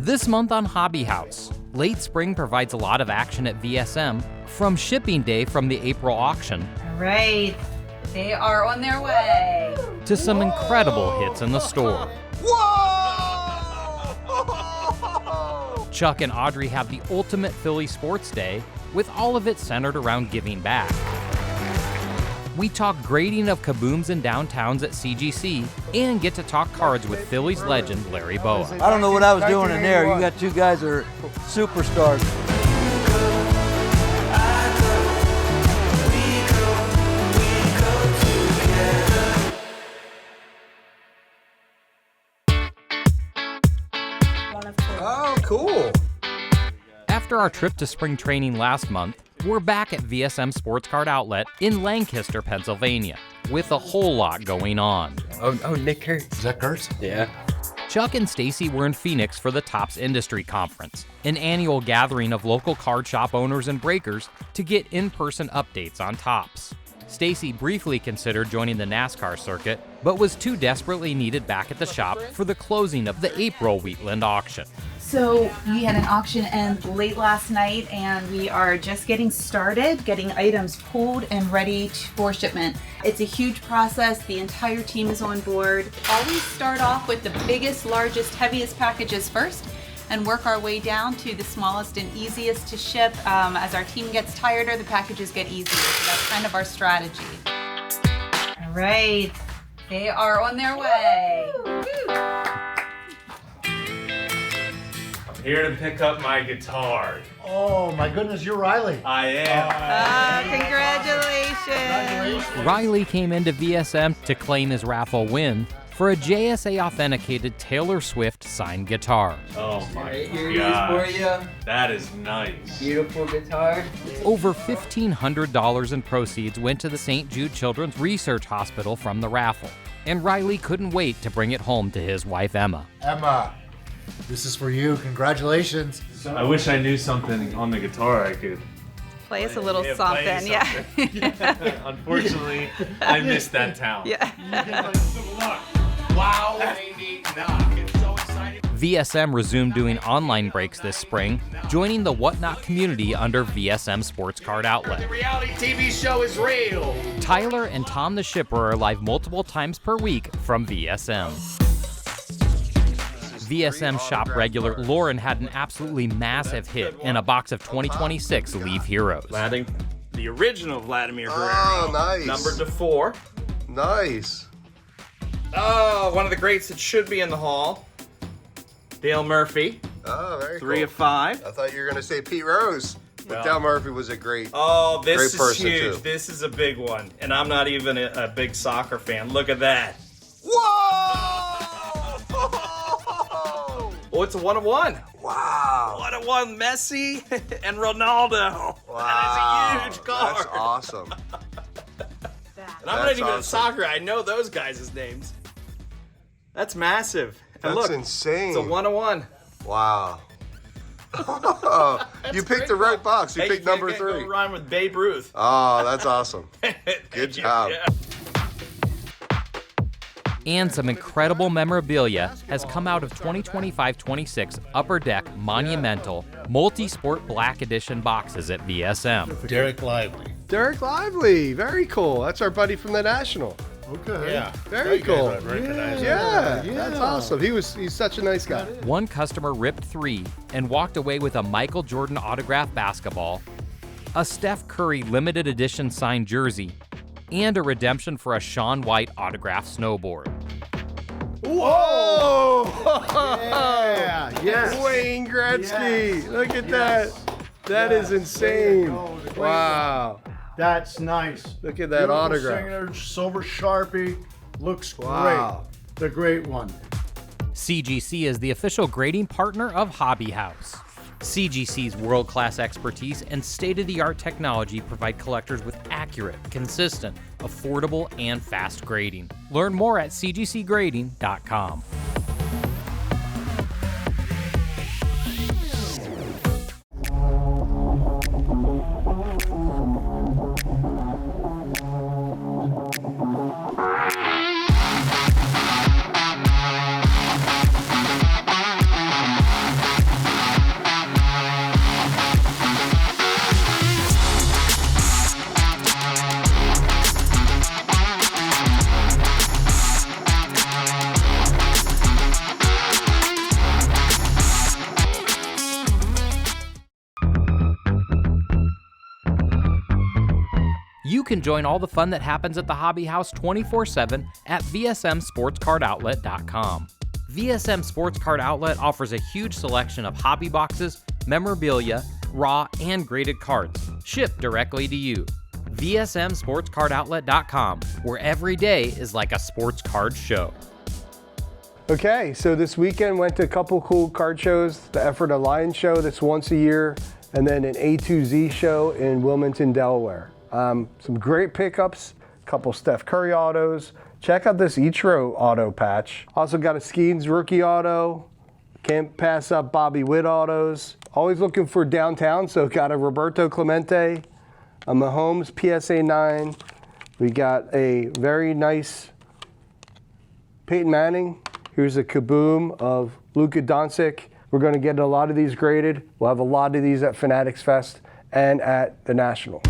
This month on Hobby House, late spring provides a lot of action at VSM, from shipping day from the April auction All right, they are on their way. to some incredible hits in the store. Whoa! Chuck and Audrey have the ultimate Philly sports day, with all of it centered around giving back. We talk grading of kabooms and downtowns at CGC and get to talk cards with Phillies legend Larry Bowa. I don't know what I was doing in there. You got two guys that are superstars. Oh, cool. After our trip to spring training last month, we're back at VSM Sports Card Outlet in Lancaster, Pennsylvania, with a whole lot going on. Oh, Nick Kurtz. Is that Kurtz? Yeah. Chuck and Stacy were in Phoenix for the Topps Industry Conference, an annual gathering of local card shop owners and breakers to get in-person updates on Topps. Stacy briefly considered joining the NASCAR circuit, but was too desperately needed back at the shop for the closing of the April Wheatland Auction. So we had an auction end late last night, and we are just getting started, getting items pulled and ready for shipment. It's a huge process. The entire team is on board. Always start off with the biggest, largest, heaviest packages first, and work our way down to the smallest and easiest to ship. As our team gets tireder, the packages get easier. So that's kind of our strategy. All right, they are on their way. Here to pick up my guitar. Oh my goodness, you're Riley. I am. Congratulations. Riley came into VSM to claim his raffle win for a JSA authenticated Taylor Swift signed guitar. Oh my Here it is gosh. for you. That is nice. Beautiful guitar. Over $1,500 in proceeds went to the St. Jude Children's Research Hospital from the raffle, and Riley couldn't wait to bring it home to his wife Emma. Emma, this is for you. Congratulations. I wish I knew something on the guitar I could. Play us a little play something, yeah. Unfortunately, I missed that talent. Yeah. Wow, Andy, it's so exciting. VSM resumed doing online breaks this spring, joining the Whatnot community under VSM Sports Card Outlet. The reality TV show is real. Tyler and Tom the Shipper are live multiple times per week from VSM. VSM shop regular Loren had an absolutely massive hit in a box of 2026 Leave Heroes. The original Vladimir Guerrero. Oh, nice. Numbered to 4. Nice. Oh, one of the greats that should be in the hall. Dale Murphy. Oh, very 3 cool. of 5. I thought you were going to say Pete Rose. But No. Dale Murphy was a great. Oh, this Great is person, huge. too. This is a big one. And I'm not even a big soccer fan. Look at that. Whoa! Oh, it's a 1 of 1. Wow. 1 of 1 Messi and Ronaldo. Wow. That is a huge card. That's awesome. And I'm not That's even in awesome. soccer. I know those guys' names. That's massive. And That's look, insane. it's a 1 of 1. Wow. You picked the right box. You Hey, picked can't number get 3. no rhyme with Babe Ruth. Oh, that's awesome. Good job. Yeah. And some incredible memorabilia has come out of 2025-26 Upper Deck Monumental Multi-Sport Black Edition boxes at VSM. Derek Lively. Derek Lively. Very cool. That's our buddy from the National. Okay. Yeah. Very cool. Recognize him. Yeah, that's awesome. He's such a nice guy. One customer ripped 3 and walked away with a Michael Jordan autographed basketball, a Steph Curry limited edition signed jersey, and a redemption for a Shaun White autographed snowboard. Whoa! Yeah, yes. Wayne Gretzky. Yes. Look at Yes. that. That is insane. go, the great Wow. That's nice. Look at that Beautiful autograph. Singer, silver Sharpie. Looks Wow. great. The great one. CGC is the official grading partner of Hobby House. CGC's world-class expertise and state-of-the-art technology provide collectors with accurate, consistent, affordable, and fast grading. Learn more at cgcgrading.com. You can join all the fun that happens at the Hobby House 24/7 at vsmsportscardoutlet.com. VSM Sports Card Outlet offers a huge selection of hobby boxes, memorabilia, raw, and graded cards, shipped directly to you. vsmsportscardoutlet.com, where every day is like a sports card show. Okay, so this weekend went to a couple cool card shows. The Effort Alliance show that's once a year, and then an A2Z show in Wilmington, Delaware. Some great pickups, a couple Steph Curry autos. Check out this Ichiro auto patch. Also got a Skeens rookie auto. Can't pass up Bobby Witt autos. Always looking for downtown, so got a Roberto Clemente, a Mahomes PSA 9. We got a very nice Peyton Manning. Here's a Kaboom of Luka Doncic. We're going to get a lot of these graded. We'll have a lot of these at Fanatics Fest and at the National.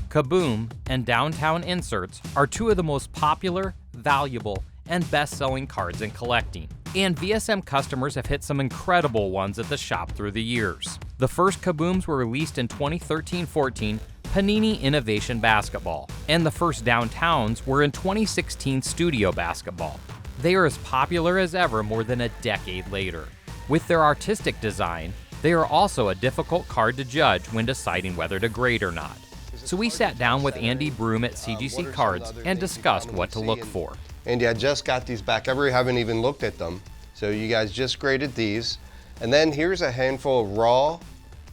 Kaboom and Downtown Inserts are two of the most popular, valuable, and best-selling cards in collecting. And VSM customers have hit some incredible ones at the shop through the years. The first Kabooms were released in 2013-14 Panini Innovation Basketball, and the first Downtowns were in 2016 Studio Basketball. They are as popular as ever more than a decade later. With their artistic design, they are also a difficult card to judge when deciding whether to grade or not. So we sat down with Andy Broom at CGC Cards and discussed what to look for. Andy, I just got these back. I haven't even looked at them. So you guys just graded these. And then here's a handful of raw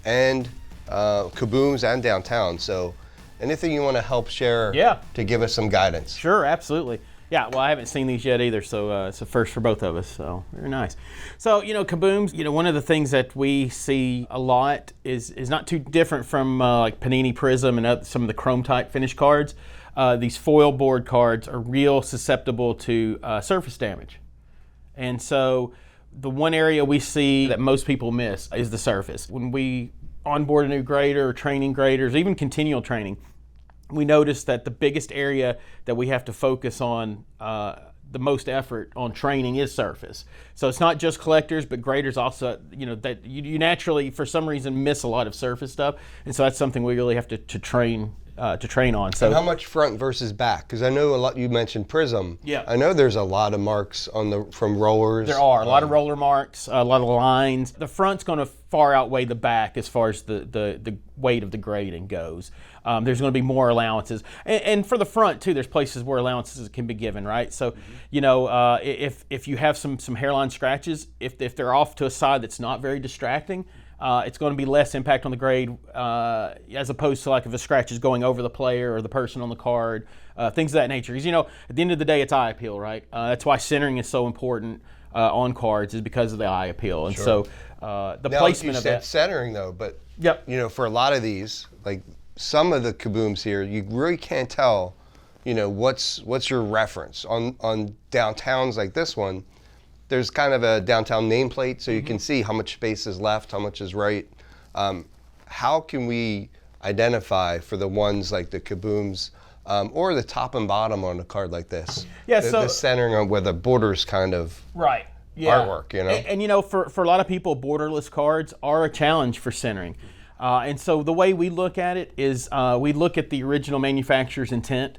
and Kabooms and Downtown. So anything you want to help share to give us some guidance? Sure, absolutely. Yeah, well, I haven't seen these yet either, so it's a first for both of us, so very nice. So, Kabooms, one of the things that we see a lot is not too different from like Panini Prism and some of the chrome type finish cards. These foil board cards are real susceptible to surface damage. And so the one area we see that most people miss is the surface. When we onboard a new grader or training graders, even continual training, we notice that the biggest area that we have to focus on the most effort on training is surface. So it's not just collectors, but graders also, that you naturally, for some reason, miss a lot of surface stuff. And so that's something we really have to train on. So and how much front versus back? Because I know a lot. You mentioned Prism. Yeah. I know there's a lot of marks from rollers. There are a lot of roller marks, a lot of lines. The front's going to far outweigh the back as far as the weight of the grading goes. There's going to be more allowances, and for the front too, there's places where allowances can be given, right? So, if you have some hairline scratches, if they're off to a side that's not very distracting, it's going to be less impact on the grade as opposed to like if a scratch is going over the player or the person on the card, things of that nature. Because at the end of the day, it's eye appeal, right? That's why centering is so important on cards, is because of the eye appeal. And so the now, placement you of said that. centering though, but Yep. for a lot of these, like some of the Kabooms here, you really can't tell, what's your reference on Downtowns like this one. There's kind of a Downtown nameplate, so you can see how much space is left, how much is right. How can we identify for the ones like the Kabooms or the top and bottom on a card like this? Yeah, the centering on where the borders kind of Right. Yeah. artwork, And for a lot of people, borderless cards are a challenge for centering. And so the way we look at it is we look at the original manufacturer's intent.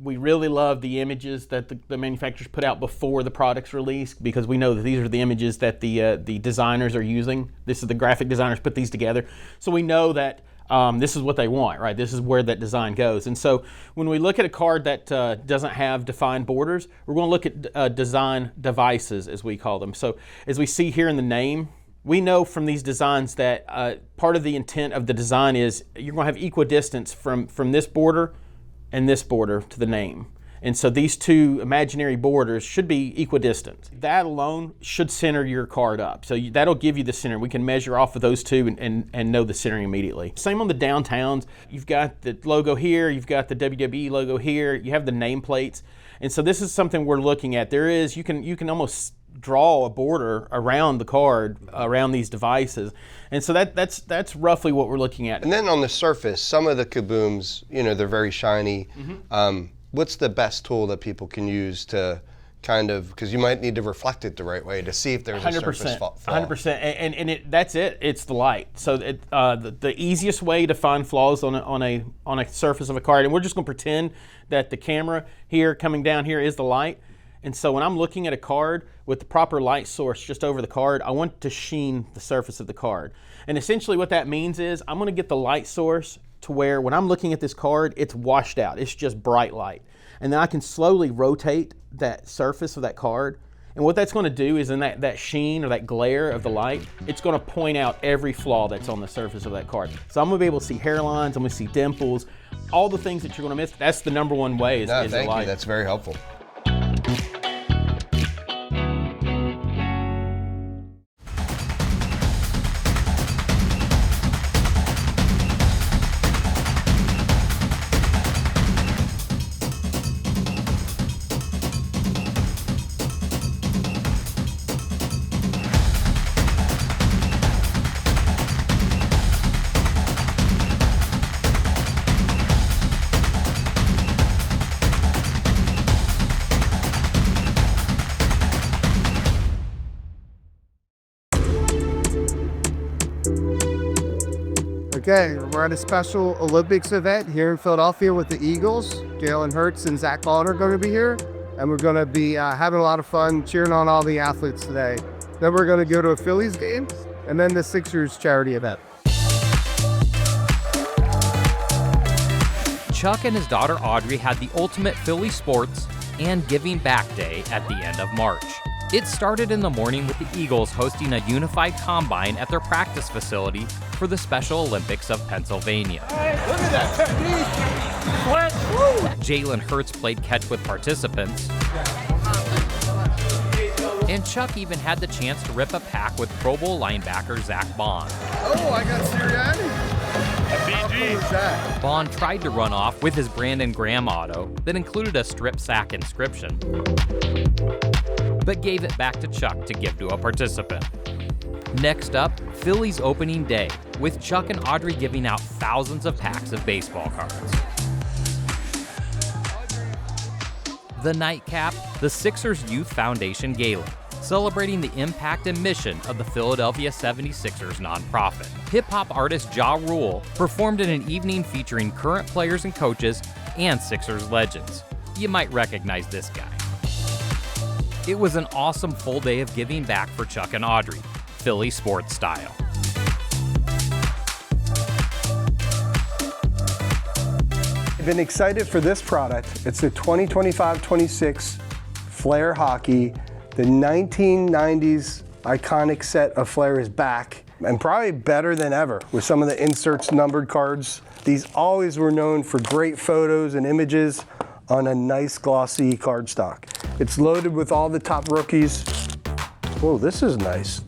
We really love the images that the manufacturers put out before the product's released, because we know that these are the images that the designers are using. This is the graphic designers put these together. So we know that this is what they want, right? This is where that design goes. And so when we look at a card that doesn't have defined borders, we're going to look at design devices, as we call them. So as we see here in the name, we know from these designs that part of the intent of the design is you're going to have equidistance from this border and this border to the name. And so these two imaginary borders should be equidistant. That alone should center your card up. So that'll give you the center. We can measure off of those two and know the centering immediately. Same on the Downtowns. You've got the logo here, you've got the WWE logo here, you have the nameplates. And so this is something we're looking at. You can almost draw a border around the card, around these devices. And so that's roughly what we're looking at. And then on the surface, some of the Kabooms, they're very shiny. What's the best tool that people can use to kind of, because you might need to reflect it the right way to see if there's a surface flaw. 100%, and that's it. It's the light. So the easiest way to find flaws on a surface of a card, and we're just going to pretend that the camera here coming down here is the light. And so when I'm looking at a card with the proper light source just over the card, I want to sheen the surface of the card. And essentially what that means is I'm going to get the light source to where when I'm looking at this card, it's washed out. It's just bright light. And then I can slowly rotate that surface of that card. And what that's going to do is in that sheen or that glare of the light, it's going to point out every flaw that's on the surface of that card. So I'm going to be able to see hairlines, I'm going to see dimples, all the things that you're going to miss. That's the number one way is the light. Thank you. That's very helpful. Okay, we're at a special Olympics event here in Philadelphia with the Eagles. Jalen Hurts and Zach Bond are going to be here, and we're going to be having a lot of fun cheering on all the athletes today. Then we're going to go to a Phillies game, and then the Sixers charity event. Chuck and his daughter Audrey had the ultimate Philly sports and giving back day at the end of March. It started in the morning with the Eagles hosting a unified combine at their practice facility for the Special Olympics of Pennsylvania. Look at that technique! Jalen Hurts played catch with participants. And Chuck even had the chance to rip a pack with Pro Bowl linebacker Zach Bond. Oh, I got Sirianni. How cool is that? Bond tried to run off with his Brandon Graham auto that included a strip sack inscription, but gave it back to Chuck to give to a participant. Next up, Phillies opening day, with Chuck and Audrey giving out thousands of packs of baseball cards. The nightcap, the Sixers Youth Foundation Gala, celebrating the impact and mission of the Philadelphia 76ers nonprofit. Hip-hop artist Ja Rule performed in an evening featuring current players and coaches and Sixers legends. You might recognize this guy. It was an awesome full day of giving back for Chuck and Audrey, Philly sports style. I've been excited for this product. It's the 2025-26 Flair Hockey. The 1990s iconic set of Flair is back, and probably better than ever with some of the inserts, numbered cards. These always were known for great photos and images on a nice glossy cardstock. It's loaded with all the top rookies. Whoa, this is nice.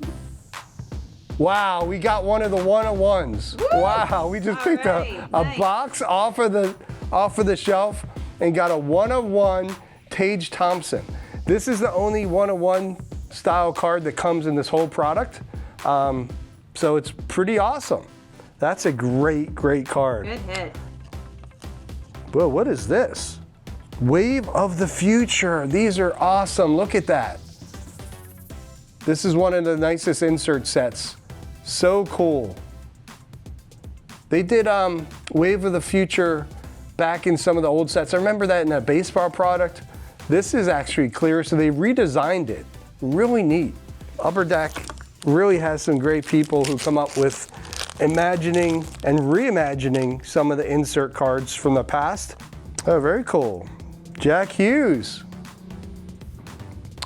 Wow, we got one of the 101s. Wow, we just picked a box off of the shelf and got a 101 Tage Thompson. This is the only 101 style card that comes in this whole product. So it's pretty awesome. That's a great, great card. Good hit. Whoa, what is this? Wave of the Future. These are awesome. Look at that. This is one of the nicest insert sets. So cool. They did Wave of the Future back in some of the old sets. I remember that in a baseball product. This is actually clear, so they redesigned it. Really neat. Upper Deck really has some great people who come up with imagining and reimagining some of the insert cards from the past. Oh, very cool. Jack Hughes.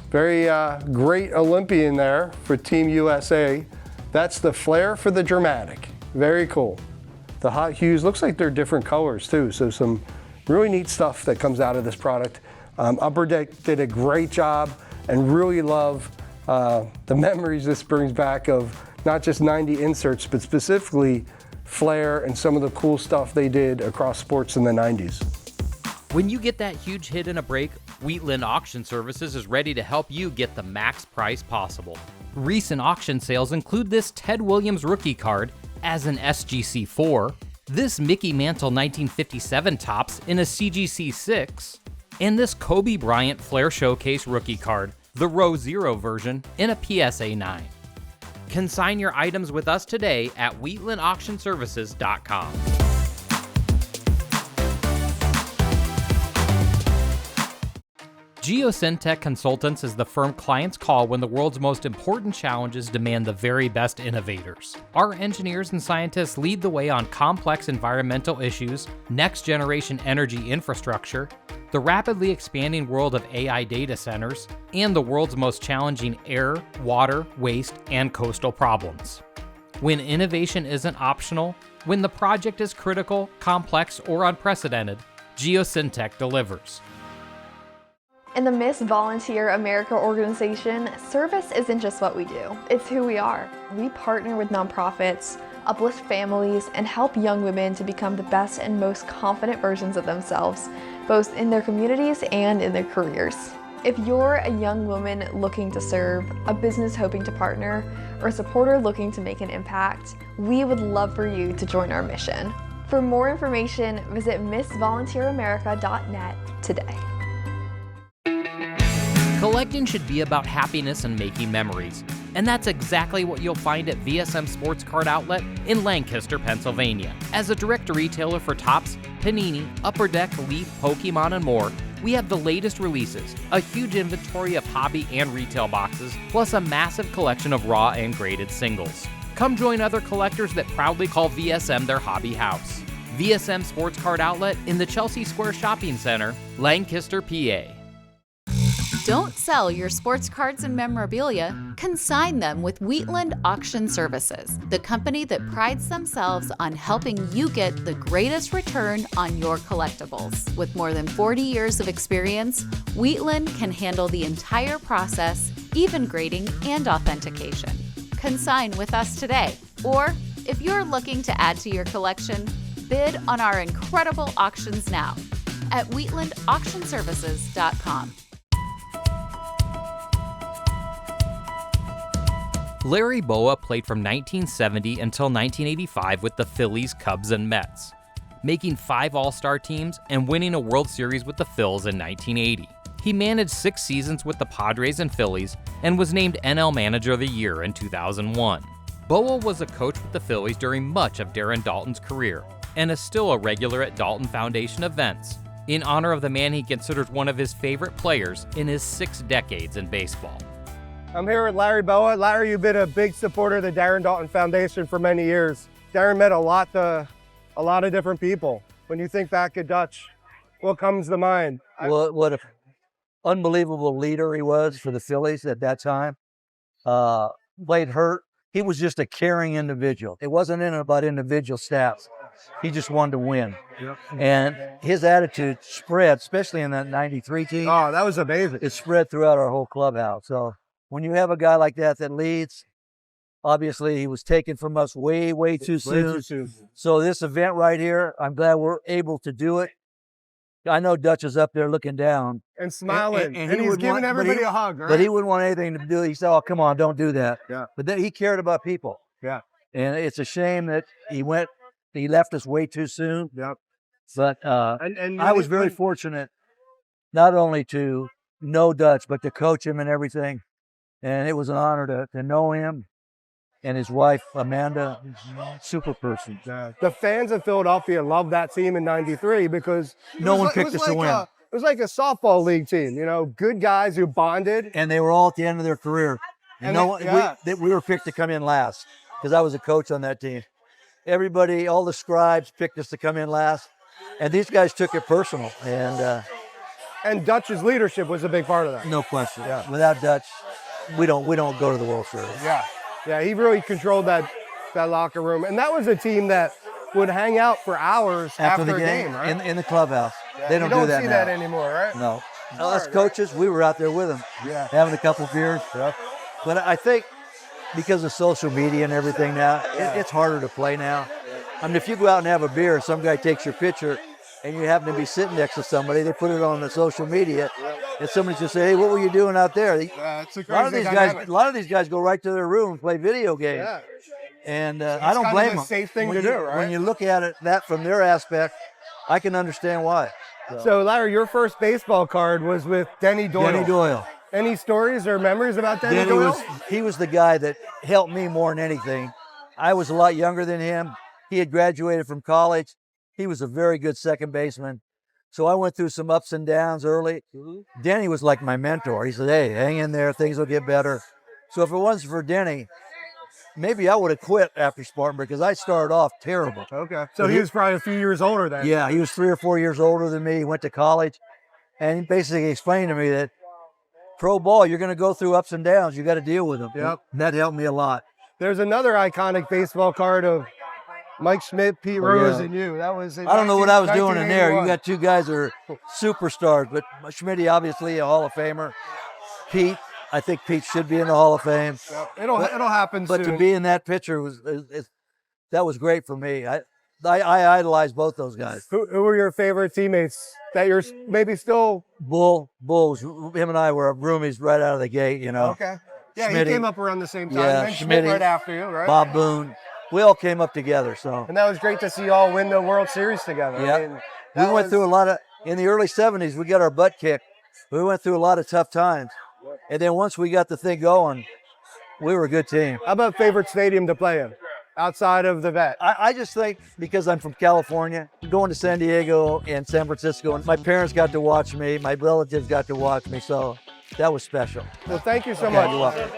Very great Olympian there for Team USA. That's the Flair for the Dramatic. Very cool. The hot hues, looks like they're different colors too, so some really neat stuff that comes out of this product. Upper Deck did a great job and really love the memories this brings back of not just 90 inserts, but specifically Flair and some of the cool stuff they did across sports in the 90s. When you get that huge hit in a break, Wheatland Auction Services is ready to help you get the max price possible. Recent auction sales include this Ted Williams rookie card as an SGC 4, this Mickey Mantle 1957 tops in a CGC 6, and this Kobe Bryant Flair Showcase rookie card, the Row Zero version, in a PSA 9. Consign your items with us today at wheatlandauctionservices.com. Geosyntech Consultants is the firm clients call when the world's most important challenges demand the very best innovators. Our engineers and scientists lead the way on complex environmental issues, next-generation energy infrastructure, the rapidly expanding world of AI data centers, and the world's most challenging air, water, waste, and coastal problems. When innovation isn't optional, when the project is critical, complex, or unprecedented, Geosyntech delivers. In the Miss Volunteer America organization, service isn't just what we do, it's who we are. We partner with nonprofits, uplift families, and help young women to become the best and most confident versions of themselves, both in their communities and in their careers. If you're a young woman looking to serve, a business hoping to partner, or a supporter looking to make an impact, we would love for you to join our mission. For more information, visit MissVolunteerAmerica.net today. Collecting should be about happiness and making memories, and that's exactly what you'll find at VSM Sports Card Outlet in Lancaster, Pennsylvania. As a direct retailer for Topps, Panini, Upper Deck, Leaf, Pokemon, and more, we have the latest releases, a huge inventory of hobby and retail boxes, plus a massive collection of raw and graded singles. Come join other collectors that proudly call VSM their hobby house. VSM Sports Card Outlet in the Chelsea Square Shopping Center, Lancaster, PA. Don't sell your sports cards and memorabilia, consign them with Wheatland Auction Services, the company that prides themselves on helping you get the greatest return on your collectibles. With more than 40 years of experience, Wheatland can handle the entire process, even grading and authentication. Consign with us today, or if you're looking to add to your collection, bid on our incredible auctions now at wheatlandauctionservices.com. Larry Bowa played from 1970 until 1985 with the Phillies, Cubs, and Mets, making 5 All-Star teams and winning a World Series with the Phils in 1980. He managed 6 seasons with the Padres and Phillies and was named NL Manager of the Year in 2001. Bowa was a coach with the Phillies during much of Darren Daulton's career and is still a regular at Daulton Foundation events in honor of the man he considers one of his favorite players in his 6 decades in baseball. I'm here with Larry Bowa. Larry, you've been a big supporter of the Darren Daulton Foundation for many years. Darren met a lot of different people. When you think back at Dutch, what comes to mind? Well, what an unbelievable leader he was for the Phillies at that time. Played hurt. He was just a caring individual. It wasn't about individual stats. He just wanted to win. Yep. And his attitude spread, especially in that 93 team. Oh, that was amazing. It spread throughout our whole clubhouse. So when you have a guy like that leads, obviously he was taken from us way too soon. So this event right here, I'm glad we're able to do it. I know Dutch is up there looking down. And smiling. And he's giving everybody a hug, right? But he wouldn't want anything to do. He said, oh, come on, don't do that. Yeah. But then he cared about people. Yeah. And it's a shame that he left us way too soon. Yep. But I was very fortunate not only to know Dutch, but to coach him and everything. And it was an honor to know him and his wife, Amanda, super person. Yeah. The fans of Philadelphia loved that team in '93 because no one picked us to win. It was like a softball league team, good guys who bonded. And they were all at the end of their career. And we were picked to come in last because I was a coach on that team. Everybody, all the scribes picked us to come in last. And these guys took it personal. And Dutch's leadership was a big part of that. No question. Yeah. Without Dutch, we don't go to the World Series. Yeah, he really controlled that locker room. And that was a team that would hang out for hours after the game, right? In the clubhouse. Yeah, they don't do that now. You don't see that anymore, right? No. Us coaches, we were out there with them, having a couple beers. Yeah. But I think because of social media and everything now, it's harder to play now. I mean, if you go out and have a beer, some guy takes your picture, and you happen to be sitting next to somebody, they put it on the social media, and somebody just say, hey, what were you doing out there? A lot of these guys go right to their room and play video games. Yeah. And I don't blame them. It's a safe thing to do, right? When you look at it from their aspect, I can understand why. So Larry, your first baseball card was with Denny Doyle. Denny Doyle. Any stories or memories about Denny Doyle? He was the guy that helped me more than anything. I was a lot younger than him. He had graduated from college. He was a very good second baseman. So I went through some ups and downs early. Denny was like my mentor. He said, hey, hang in there, things will get better. So if it wasn't for Denny, maybe I would have quit after Spartanburg because I started off terrible. Okay. So he was probably a few years older then. Yeah, he was 3 or 4 years older than me. He went to college. And he basically explained to me that pro ball, you're going to go through ups and downs. You got to deal with them. Yep. And that helped me a lot. There's another iconic baseball card of Mike Schmidt, Pete Rose, and you. That was. I don't know what I was doing in there. You got two guys that are superstars, but Schmidt, obviously a Hall of Famer. Pete, I think Pete should be in the Hall of Fame. Yep. It'll happen soon. But to be in that picture that was great for me. I idolized both those guys. Who were your favorite teammates that you're maybe still? Bull was, him and I were roomies right out of the gate, you know. Okay. Yeah, Schmitty, he came up around the same time. Yeah, And Schmidt right after you, right? Bob Boone. We all came up together, so. And that was great to see you all win the World Series together. Yeah. I mean, we went through a lot of, in the early 70s, we got our butt kicked. We went through a lot of tough times. And then once we got the thing going, we were a good team. How about favorite stadium to play in outside of the Vet? I just think because I'm from California, going to San Diego and San Francisco, and my parents got to watch me, my relatives got to watch me, so that was special. Well, thank you so much. You're welcome.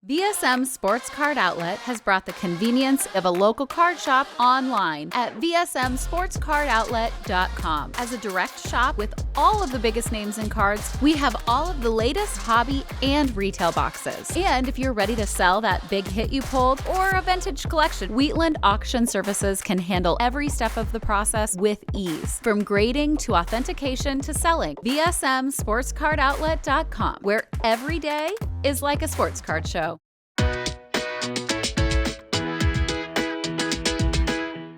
VSM Sports Card Outlet has brought the convenience of a local card shop online at VSMSportsCardOutlet.com. As a direct shop with all of the biggest names in cards, we have all of the latest hobby and retail boxes. And if you're ready to sell that big hit you pulled or a vintage collection, Wheatland Auction Services can handle every step of the process with ease. From grading to authentication to selling, VSMSportsCardOutlet.com, where every day is like a sports card show.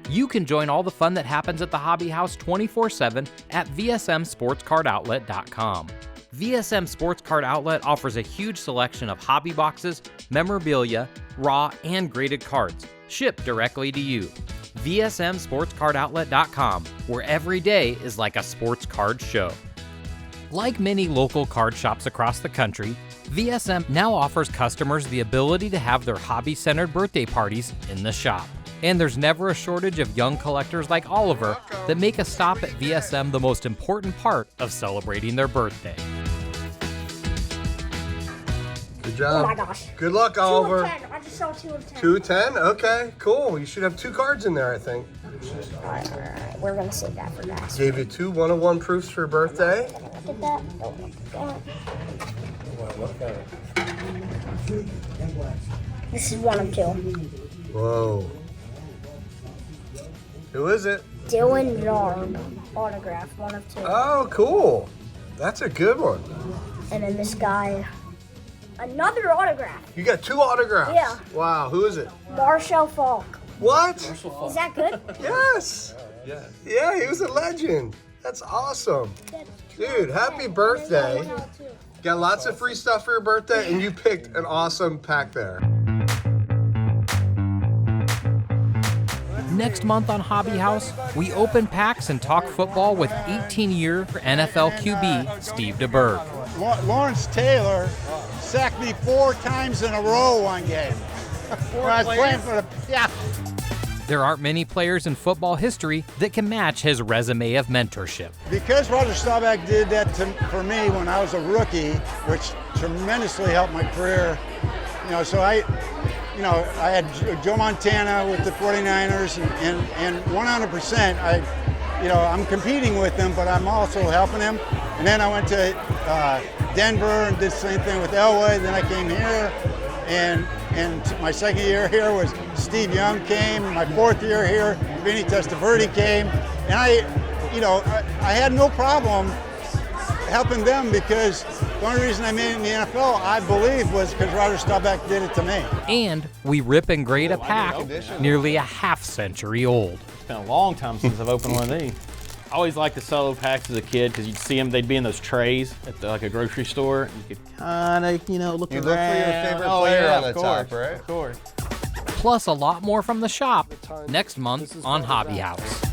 You can join all the fun that happens at the Hobby House 24/7 at VSMSportsCardOutlet.com. VSM Sports Card Outlet offers a huge selection of hobby boxes, memorabilia, raw and graded cards, shipped directly to you. VSMSportsCardOutlet.com, where every day is like a sports card show. Like many local card shops across the country, VSM now offers customers the ability to have their hobby-centered birthday parties in the shop. And there's never a shortage of young collectors like Oliver that make a stop at VSM the most important part of celebrating their birthday. Good job. Oh my gosh. Good luck, Oliver. 2 of 10. I just saw 2 of 10. 2 of 10? Okay, cool. You should have 2 cards in there, I think. All right. We're going to save that for guys. Gave you 2 101 proofs for your birthday. Look at that. Don't look at it. This is 1 of 2. Whoa. Who is it? Dylan Yarb. Autograph. 1 of 2. Oh, cool. That's a good one. And then this guy. Another autograph. You got 2 autographs? Yeah. Wow, who is it? Marshall Falk. What? Is that good? Yes. Yeah, he was a legend. That's awesome. Dude, happy birthday. Got lots of free stuff for your birthday, and you picked an awesome pack there. Next month on Hobby House, we open packs and talk football with 18-year NFL QB Steve DeBerg. Lawrence Taylor sacked me 4 times in a row one game. When I was playing for the, yeah. There aren't many players in football history that can match his resume of mentorship. Because Roger Staubach did that for me when I was a rookie, which tremendously helped my career, so I had Joe Montana with the 49ers, and 100%, I'm competing with them, but I'm also helping him. And then I went to Denver and did the same thing with Elway. Then I came here, and my second year here was Steve Young came. My 4th year here, Vinny Testaverde came, and I had no problem helping them because the only reason I made it in the NFL, I believe, was because Roger Staubach did it to me. And we rip and grade a pack nearly a half-century old. It's been a long time since I've opened one of these. I always liked the solo packs as a kid because you'd see them, they'd be in those trays at like a grocery store. And you could kind of, look around. You look for your favorite player player yeah, on the of course, top, right? Of course. plus a lot more from the shop next month on Hobby House.